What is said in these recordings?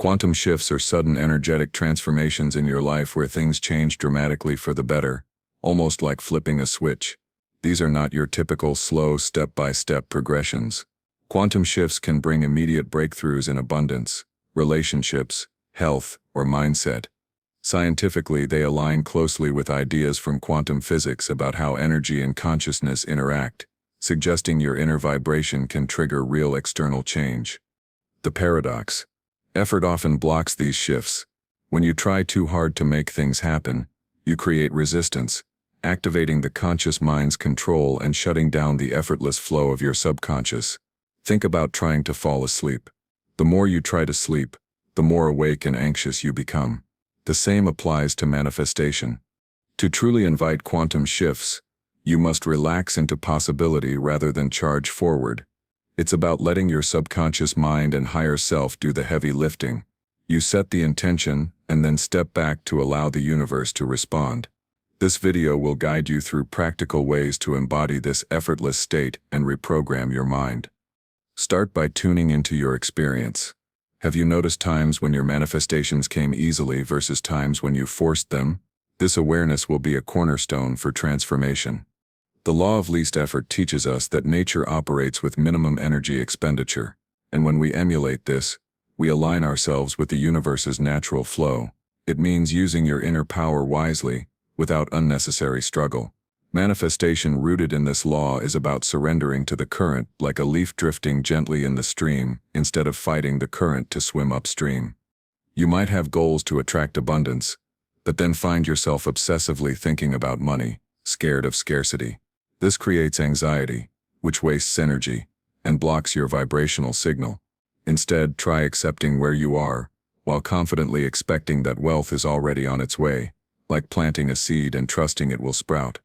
Quantum shifts are sudden energetic transformations in your life where things change dramatically for the better, almost like flipping a switch. These are not your typical slow step-by-step progressions. Quantum shifts can bring immediate breakthroughs in abundance, relationships, health, or mindset. Scientifically, they align closely with ideas from quantum physics about how energy and consciousness interact, suggesting your inner vibration can trigger real external change. The paradox. Effort often blocks these shifts. When you try too hard to make things happen, you create resistance, activating the conscious mind's control and shutting down the effortless flow of your subconscious. Think about trying to fall asleep. The more you try to sleep, the more awake and anxious you become. The same applies to manifestation. To truly invite quantum shifts, you must relax into possibility rather than charge forward. It's about letting your subconscious mind and higher self do the heavy lifting. You set the intention and then step back to allow the universe to respond. This video will guide you through practical ways to embody this effortless state and reprogram your mind. Start by tuning into your experience. Have you noticed times when your manifestations came easily versus times when you forced them? This awareness will be a cornerstone for transformation. The law of least effort teaches us that nature operates with minimum energy expenditure, and when we emulate this, we align ourselves with the universe's natural flow. It means using your inner power wisely, without unnecessary struggle. Manifestation rooted in this law is about surrendering to the current like a leaf drifting gently in the stream instead of fighting the current to swim upstream. You might have goals to attract abundance, but then find yourself obsessively thinking about money, scared of scarcity. This creates anxiety, which wastes energy, and blocks your vibrational signal. Instead, try accepting where you are, while confidently expecting that wealth is already on its way, like planting a seed and trusting it will sprout.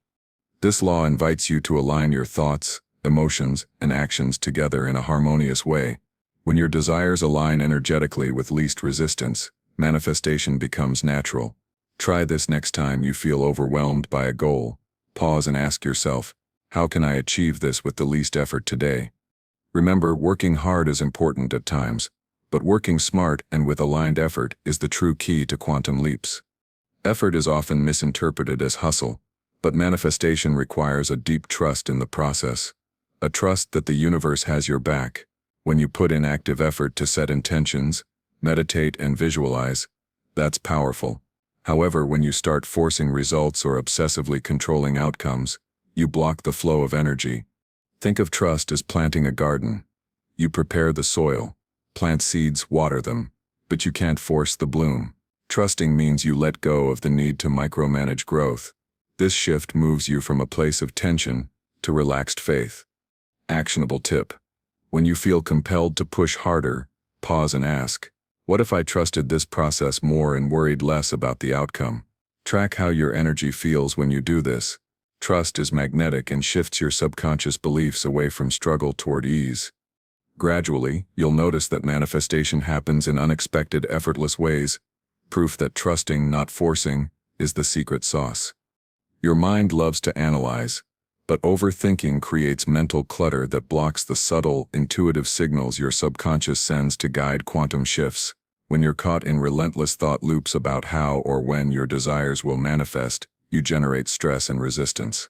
This law invites you to align your thoughts, emotions, and actions together in a harmonious way. When your desires align energetically with least resistance, manifestation becomes natural. Try this next time you feel overwhelmed by a goal. Pause and ask yourself, how can I achieve this with the least effort today? Remember, working hard is important at times, but working smart and with aligned effort is the true key to quantum leaps. Effort is often misinterpreted as hustle, but manifestation requires a deep trust in the process. A trust that the universe has your back. When you put in active effort to set intentions, meditate and visualize, that's powerful. However, when you start forcing results or obsessively controlling outcomes, you block the flow of energy. Think of trust as planting a garden. You prepare the soil, plant seeds, water them, but you can't force the bloom. Trusting means you let go of the need to micromanage growth. This shift moves you from a place of tension to relaxed faith. Actionable tip. When you feel compelled to push harder, pause and ask, what if I trusted this process more and worried less about the outcome? Track how your energy feels when you do this. Trust is magnetic and shifts your subconscious beliefs away from struggle toward ease. Gradually, you'll notice that manifestation happens in unexpected, effortless ways. Proof that trusting, not forcing, is the secret sauce. Your mind loves to analyze, but overthinking creates mental clutter that blocks the subtle, intuitive signals your subconscious sends to guide quantum shifts. When you're caught in relentless thought loops about how or when your desires will manifest, you generate stress and resistance.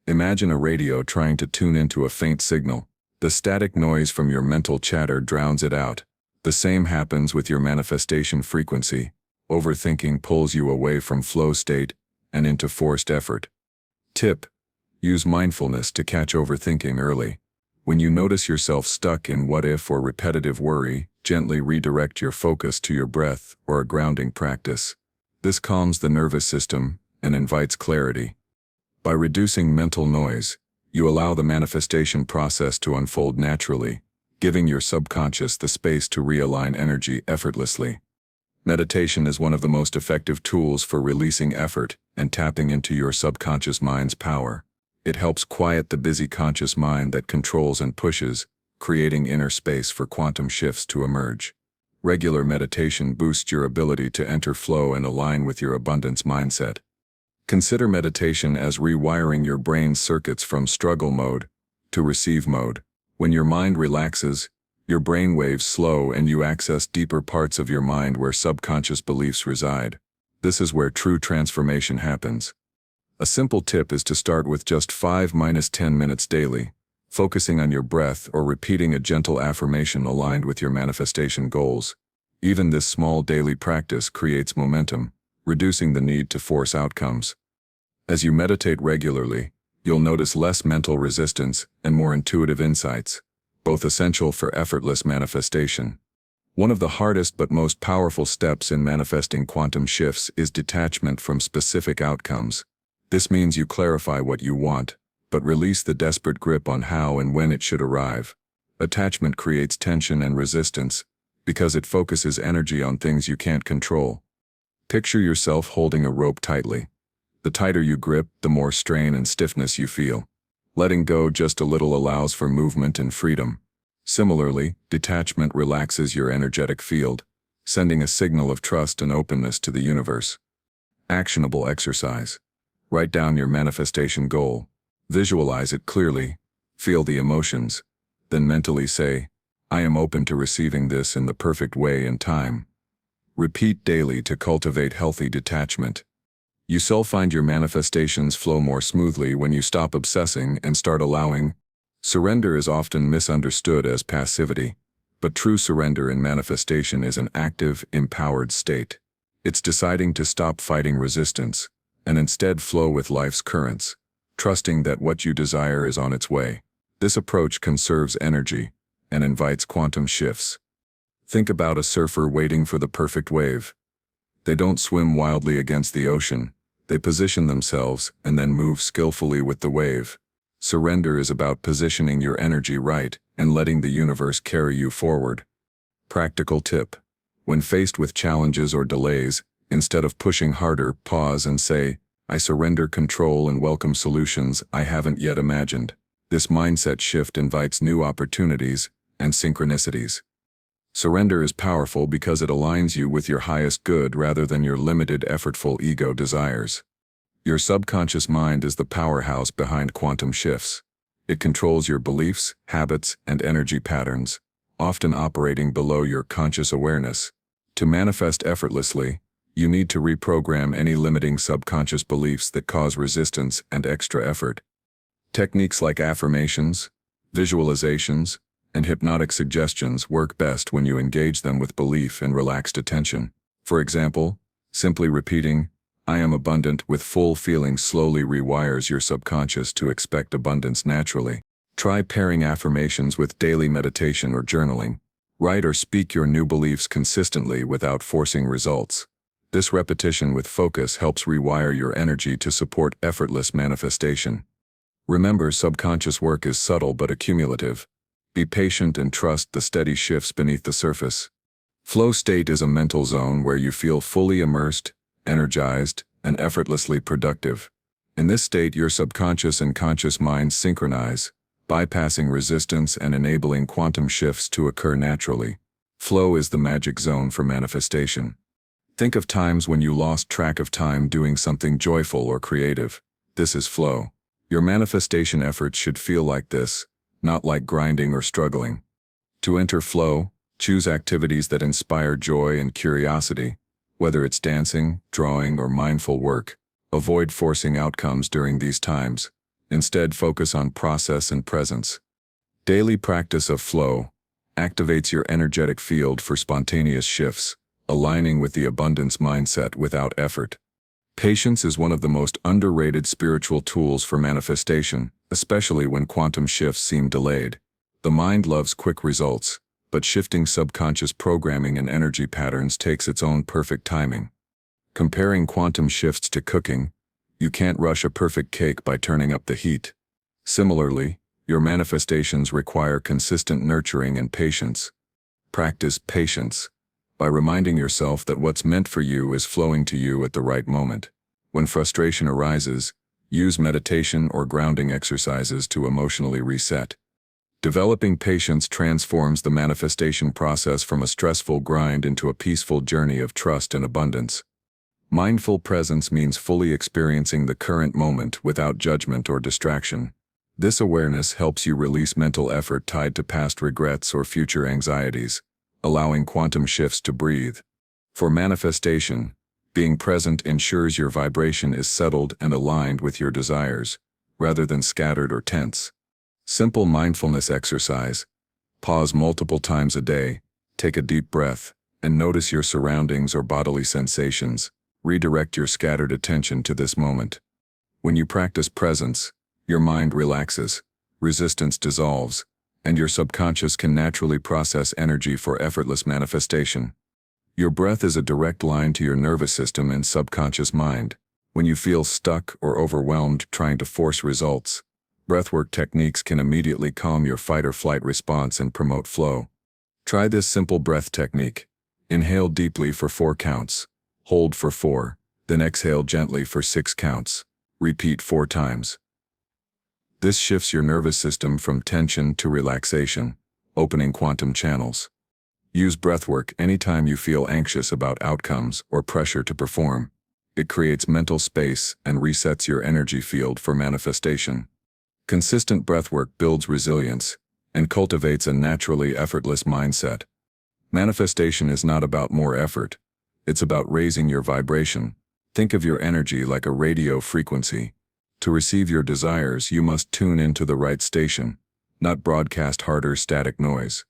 Imagine a radio trying to tune into a faint signal. The static noise from your mental chatter drowns it out. The same happens with your manifestation frequency. Overthinking pulls you away from flow state and into forced effort. Tip: use mindfulness to catch overthinking early. When you notice yourself stuck in what if or repetitive worry, gently redirect your focus to your breath or a grounding practice. This calms the nervous system and invites clarity. By reducing mental noise, you allow the manifestation process to unfold naturally, giving your subconscious the space to realign energy effortlessly. Meditation is one of the most effective tools for releasing effort and tapping into your subconscious mind's power. It helps quiet the busy conscious mind that controls and pushes, creating inner space for quantum shifts to emerge. Regular meditation boosts your ability to enter flow and align with your abundance mindset. Consider meditation as rewiring your brain's circuits from struggle mode to receive mode. When your mind relaxes, Your brain waves slow and you access deeper parts of your mind where subconscious beliefs reside. This is where true transformation happens. A simple tip is to start with just 5–10 minutes daily, focusing on your breath or repeating a gentle affirmation aligned with your manifestation goals. Even this small daily practice creates momentum, reducing the need to force outcomes. As you meditate regularly, you'll notice less mental resistance and more intuitive insights, both essential for effortless manifestation. One of the hardest but most powerful steps in manifesting quantum shifts is detachment from specific outcomes. This means you clarify what you want, but release the desperate grip on how and when it should arrive. Attachment creates tension and resistance, because it focuses energy on things you can't control. Picture yourself holding a rope tightly. The tighter you grip, the more strain and stiffness you feel. Letting go just a little allows for movement and freedom. Similarly, detachment relaxes your energetic field, sending a signal of trust and openness to the universe. Actionable exercise. Write down your manifestation goal. Visualize it clearly. Feel the emotions. Then mentally say, I am open to receiving this in the perfect way and time. Repeat daily to cultivate healthy detachment. You'll find your manifestations flow more smoothly when you stop obsessing and start allowing. Surrender is often misunderstood as passivity, but true surrender in manifestation is an active, empowered state. It's deciding to stop fighting resistance and instead flow with life's currents, trusting that what you desire is on its way. This approach conserves energy and invites quantum shifts. Think about a surfer waiting for the perfect wave. They don't swim wildly against the ocean. They position themselves and then move skillfully with the wave. Surrender is about positioning your energy right and letting the universe carry you forward. Practical tip. When faced with challenges or delays, instead of pushing harder, pause and say, I surrender control and welcome solutions I haven't yet imagined. This mindset shift invites new opportunities and synchronicities. Surrender is powerful because it aligns you with your highest good rather than your limited, effortful ego desires. Your subconscious mind is the powerhouse behind quantum shifts. It controls your beliefs, habits, and energy patterns, often operating below your conscious awareness. To manifest effortlessly, you need to reprogram any limiting subconscious beliefs that cause resistance and extra effort. Techniques like affirmations, visualizations, and hypnotic suggestions work best when you engage them with belief and relaxed attention. For example, simply repeating, I am abundant with full feeling slowly rewires your subconscious to expect abundance naturally. Try pairing affirmations with daily meditation or journaling. Write or speak your new beliefs consistently without forcing results. This repetition with focus helps rewire your energy to support effortless manifestation. Remember, subconscious work is subtle but accumulative. Be patient and trust the steady shifts beneath the surface. Flow state is a mental zone where you feel fully immersed, energized, and effortlessly productive. In this state, your subconscious and conscious minds synchronize, bypassing resistance and enabling quantum shifts to occur naturally. Flow is the magic zone for manifestation. Think of times when you lost track of time doing something joyful or creative. This is flow. Your manifestation efforts should feel like this, not like grinding or struggling. To enter flow, choose activities that inspire joy and curiosity, whether it's dancing, drawing, or mindful work. Avoid forcing outcomes during these times. Instead, focus on process and presence. Daily practice of flow activates your energetic field for spontaneous shifts, aligning with the abundance mindset without effort. Patience is one of the most underrated spiritual tools for manifestation, especially when quantum shifts seem delayed. The mind loves quick results, but shifting subconscious programming and energy patterns takes its own perfect timing. Comparing quantum shifts to cooking, you can't rush a perfect cake by turning up the heat. Similarly, your manifestations require consistent nurturing and patience. Practice patience by reminding yourself that what's meant for you is flowing to you at the right moment. When frustration arises, use meditation or grounding exercises to emotionally reset. Developing patience transforms the manifestation process from a stressful grind into a peaceful journey of trust and abundance. Mindful presence means fully experiencing the current moment without judgment or distraction. This awareness helps you release mental effort tied to past regrets or future anxieties, allowing quantum shifts to breathe. For manifestation, being present ensures your vibration is settled and aligned with your desires, rather than scattered or tense. Simple mindfulness exercise. Pause multiple times a day, take a deep breath, and notice your surroundings or bodily sensations. Redirect your scattered attention to this moment. When you practice presence, your mind relaxes, resistance dissolves, and your subconscious can naturally process energy for effortless manifestation. Your breath is a direct line to your nervous system and subconscious mind. When you feel stuck or overwhelmed trying to force results, breathwork techniques can immediately calm your fight-or-flight response and promote flow. Try this simple breath technique. Inhale deeply for 4 counts, hold for 4, then exhale gently for 6 counts. Repeat 4 times. This shifts your nervous system from tension to relaxation, opening quantum channels. Use breathwork anytime you feel anxious about outcomes or pressure to perform. It creates mental space and resets your energy field for manifestation. Consistent breathwork builds resilience and cultivates a naturally effortless mindset. Manifestation is not about more effort. It's about raising your vibration. Think of your energy like a radio frequency. To receive your desires, you must tune into the right station, not broadcast harder static noise.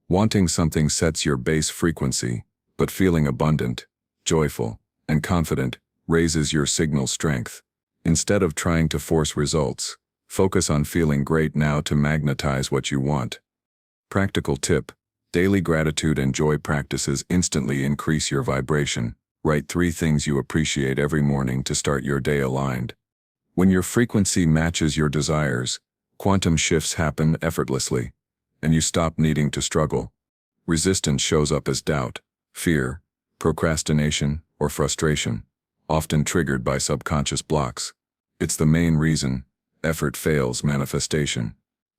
Wanting something sets your base frequency, but feeling abundant, joyful, and confident raises your signal strength. Instead of trying to force results, focus on feeling great now to magnetize what you want. Practical tip: daily gratitude and joy practices instantly increase your vibration. Write 3 things you appreciate every morning to start your day aligned. When your frequency matches your desires, quantum shifts happen effortlessly, and you stop needing to struggle. Resistance shows up as doubt, fear, procrastination, or frustration, often triggered by subconscious blocks. It's the main reason effort fails manifestation.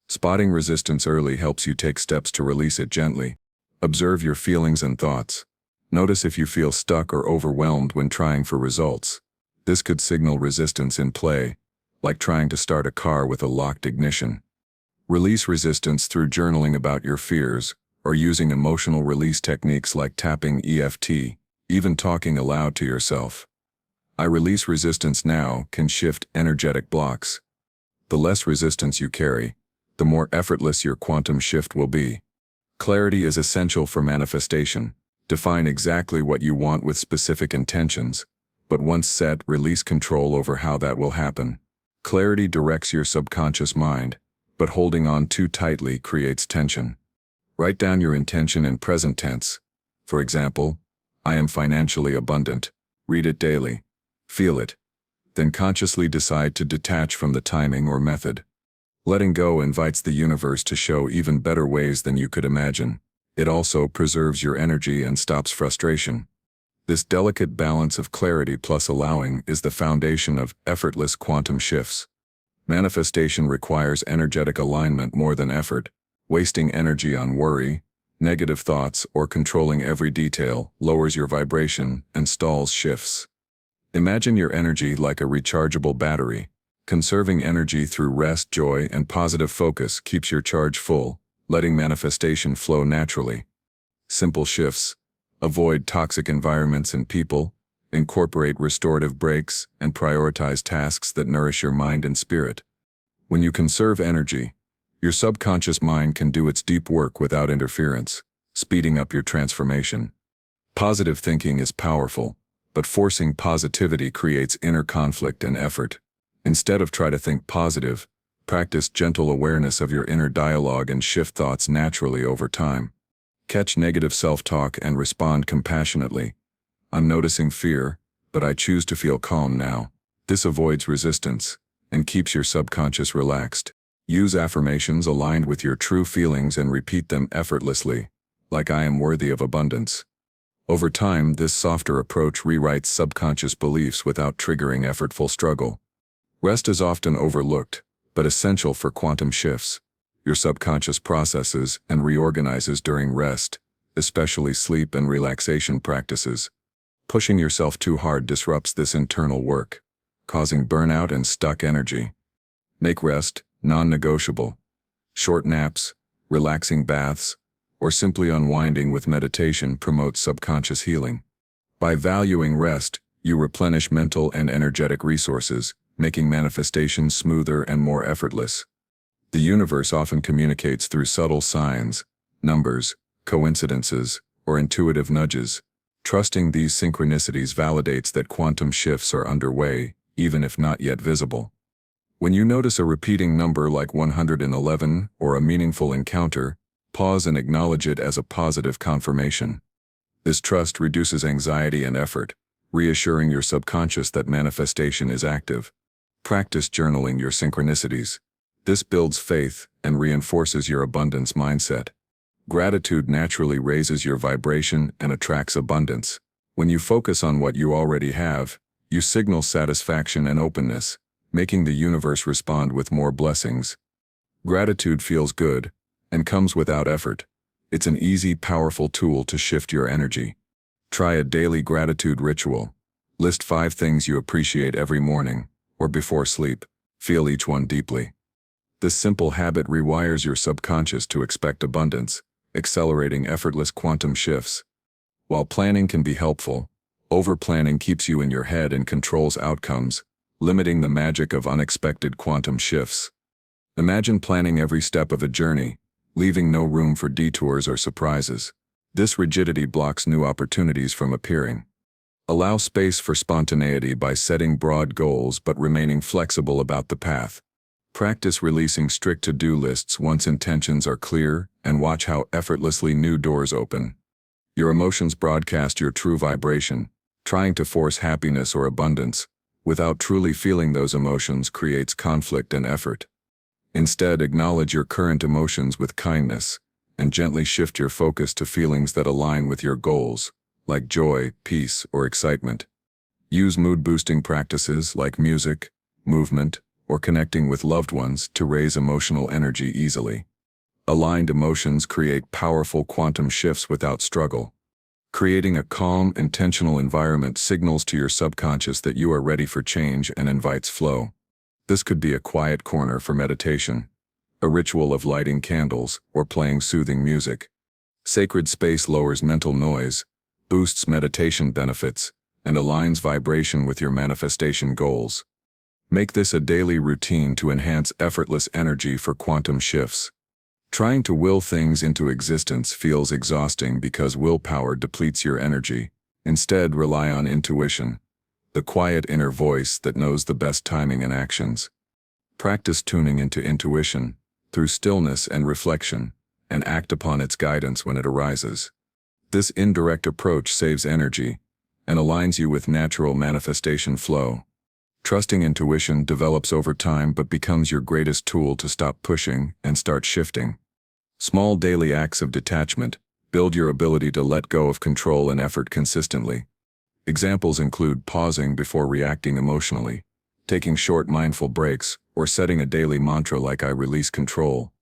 Spotting resistance early helps you take steps to release it gently. Observe your feelings and thoughts. Notice if you feel stuck or overwhelmed when trying for results. This could signal resistance in play, like trying to start a car with a locked ignition. Release resistance through journaling about your fears, or using emotional release techniques like tapping EFT, even talking aloud to yourself. I release resistance now can shift energetic blocks. The less resistance you carry, the more effortless your quantum shift will be. Clarity is essential for manifestation. Define exactly what you want with specific intentions, but once set, release control over how that will happen. Clarity directs your subconscious mind, but holding on too tightly creates tension. Write down your intention in present tense. For example, I am financially abundant. Read it daily. Feel it. Then consciously decide to detach from the timing or method. Letting go invites the universe to show even better ways than you could imagine. It also preserves your energy and stops frustration. This delicate balance of clarity plus allowing is the foundation of effortless quantum shifts. Manifestation requires energetic alignment more than effort. Wasting energy on worry, negative thoughts, or controlling every detail lowers your vibration and stalls shifts. Imagine your energy like a rechargeable battery. Conserving energy through rest, joy, and positive focus keeps your charge full, letting manifestation flow naturally. Simple shifts. Avoid toxic environments and people, incorporate restorative breaks, and prioritize tasks that nourish your mind and spirit. When you conserve energy, your subconscious mind can do its deep work without interference, speeding up your transformation. Positive thinking is powerful, but forcing positivity creates inner conflict and effort. Instead of try to think positive, practice gentle awareness of your inner dialogue and shift thoughts naturally over time. Catch negative self-talk and respond compassionately. I'm noticing fear, but I choose to feel calm now. This avoids resistance and keeps your subconscious relaxed. Use affirmations aligned with your true feelings and repeat them effortlessly, like I am worthy of abundance. Over time, this softer approach rewrites subconscious beliefs without triggering effortful struggle. Rest is often overlooked, but essential for quantum shifts. Your subconscious processes and reorganizes during rest, especially sleep and relaxation practices. Pushing yourself too hard disrupts this internal work, causing burnout and stuck energy. Make rest, Non-negotiable. Short naps, relaxing baths, or simply unwinding with meditation promotes subconscious healing. By valuing rest, you replenish mental and energetic resources, making manifestation smoother and more effortless. The universe often communicates through subtle signs, numbers, coincidences, or intuitive nudges. Trusting these synchronicities validates that quantum shifts are underway, even if not yet visible. When you notice a repeating number like 111 or a meaningful encounter, pause and acknowledge it as a positive confirmation. This trust reduces anxiety and effort, reassuring your subconscious that manifestation is active. Practice journaling your synchronicities. This builds faith and reinforces your abundance mindset. Gratitude naturally raises your vibration and attracts abundance. When you focus on what you already have, you signal satisfaction and openness, making the universe respond with more blessings. Gratitude feels good and comes without effort. It's an easy, powerful tool to shift your energy. Try a daily gratitude ritual. List 5 things you appreciate every morning or before sleep. Feel each one deeply. This simple habit rewires your subconscious to expect abundance, accelerating effortless quantum shifts. While planning can be helpful, over-planning keeps you in your head and controls outcomes, limiting the magic of unexpected quantum shifts. Imagine planning every step of a journey, leaving no room for detours or surprises. This rigidity blocks new opportunities from appearing. Allow space for spontaneity by setting broad goals but remaining flexible about the path. Practice releasing strict to-do lists once intentions are clear, and watch how effortlessly new doors open. Your emotions broadcast your true vibration. Trying to force happiness or abundance without truly feeling those emotions creates conflict and effort. Instead, acknowledge your current emotions with kindness and gently shift your focus to feelings that align with your goals, like joy, peace, or excitement. Use mood-boosting practices like music, movement, or connecting with loved ones to raise emotional energy easily. Aligned emotions create powerful quantum shifts without struggle. Creating a calm, intentional environment signals to your subconscious that you are ready for change and invites flow. This could be a quiet corner for meditation, a ritual of lighting candles, or playing soothing music. Sacred space lowers mental noise, boosts meditation benefits, and aligns vibration with your manifestation goals. Make this a daily routine to enhance effortless energy for quantum shifts. Trying to will things into existence feels exhausting because willpower depletes your energy. Instead, rely on intuition, the quiet inner voice that knows the best timing and actions. Practice tuning into intuition through stillness and reflection, and act upon its guidance when it arises. This indirect approach saves energy and aligns you with natural manifestation flow. Trusting intuition develops over time but becomes your greatest tool to stop pushing and start shifting. Small daily acts of detachment build your ability to let go of control and effort consistently. Examples include pausing before reacting emotionally, taking short mindful breaks, or setting a daily mantra like "I release control."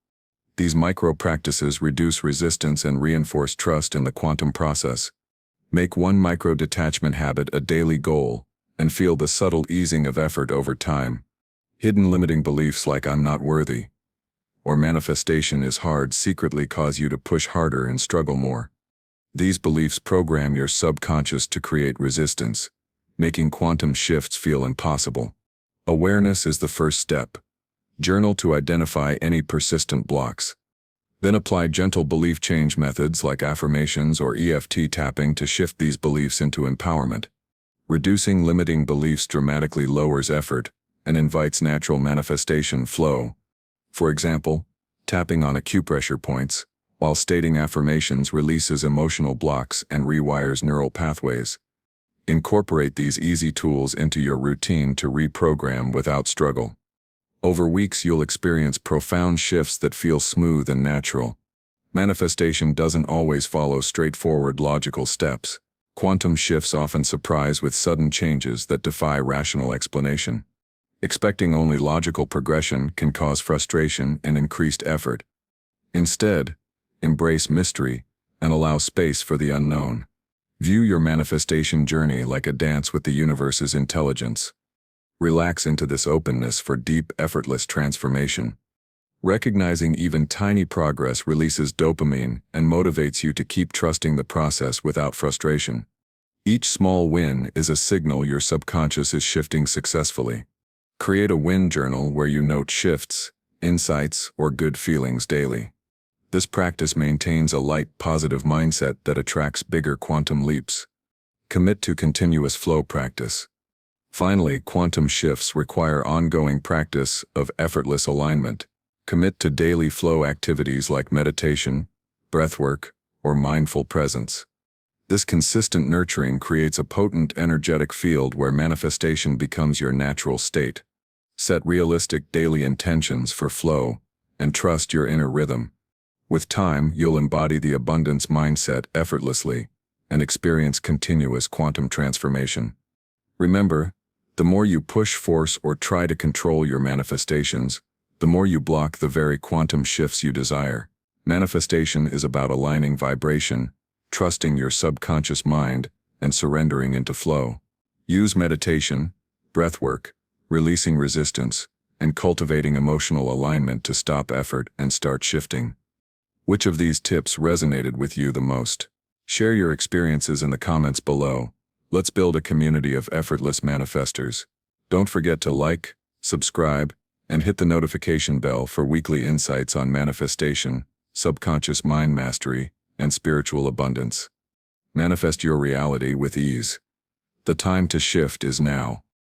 These micro-practices reduce resistance and reinforce trust in the quantum process. Make one micro-detachment habit a daily goal, and feel the subtle easing of effort over time. Hidden limiting beliefs like "I'm not worthy" or "manifestation is hard" secretly cause you to push harder and struggle more. These beliefs program your subconscious to create resistance, making quantum shifts feel impossible. Awareness is the first step. Journal to identify any persistent blocks. Then apply gentle belief change methods like affirmations or EFT tapping to shift these beliefs into empowerment. Reducing limiting beliefs dramatically lowers effort and invites natural manifestation flow. For example, tapping on acupressure points while stating affirmations releases emotional blocks and rewires neural pathways. Incorporate these easy tools into your routine to reprogram without struggle. Over weeks, you'll experience profound shifts that feel smooth and natural. Manifestation doesn't always follow straightforward logical steps. Quantum shifts often surprise with sudden changes that defy rational explanation. Expecting only logical progression can cause frustration and increased effort. Instead, embrace mystery and allow space for the unknown. View your manifestation journey like a dance with the universe's intelligence. Relax into this openness for deep, effortless transformation. Recognizing even tiny progress releases dopamine and motivates you to keep trusting the process without frustration. Each small win is a signal your subconscious is shifting successfully. Create a win journal where you note shifts, insights, or good feelings daily. This practice maintains a light, positive mindset that attracts bigger quantum leaps. Commit to continuous flow practice. Finally, quantum shifts require ongoing practice of effortless alignment. Commit to daily flow activities like meditation, breathwork, or mindful presence. This consistent nurturing creates a potent energetic field where manifestation becomes your natural state. Set realistic daily intentions for flow and trust your inner rhythm. With time, you'll embody the abundance mindset effortlessly and experience continuous quantum transformation. Remember, the more you push, force, or try to control your manifestations, the more you block the very quantum shifts you desire. Manifestation is about aligning vibration, trusting your subconscious mind, and surrendering into flow. Use meditation, breathwork, releasing resistance, and cultivating emotional alignment to stop effort and start shifting. Which of these tips resonated with you the most? Share your experiences in the comments below. Let's build a community of effortless manifestors. Don't forget to like, subscribe, and hit the notification bell for weekly insights on manifestation, subconscious mind mastery, and spiritual abundance. Manifest your reality with ease. The time to shift is now.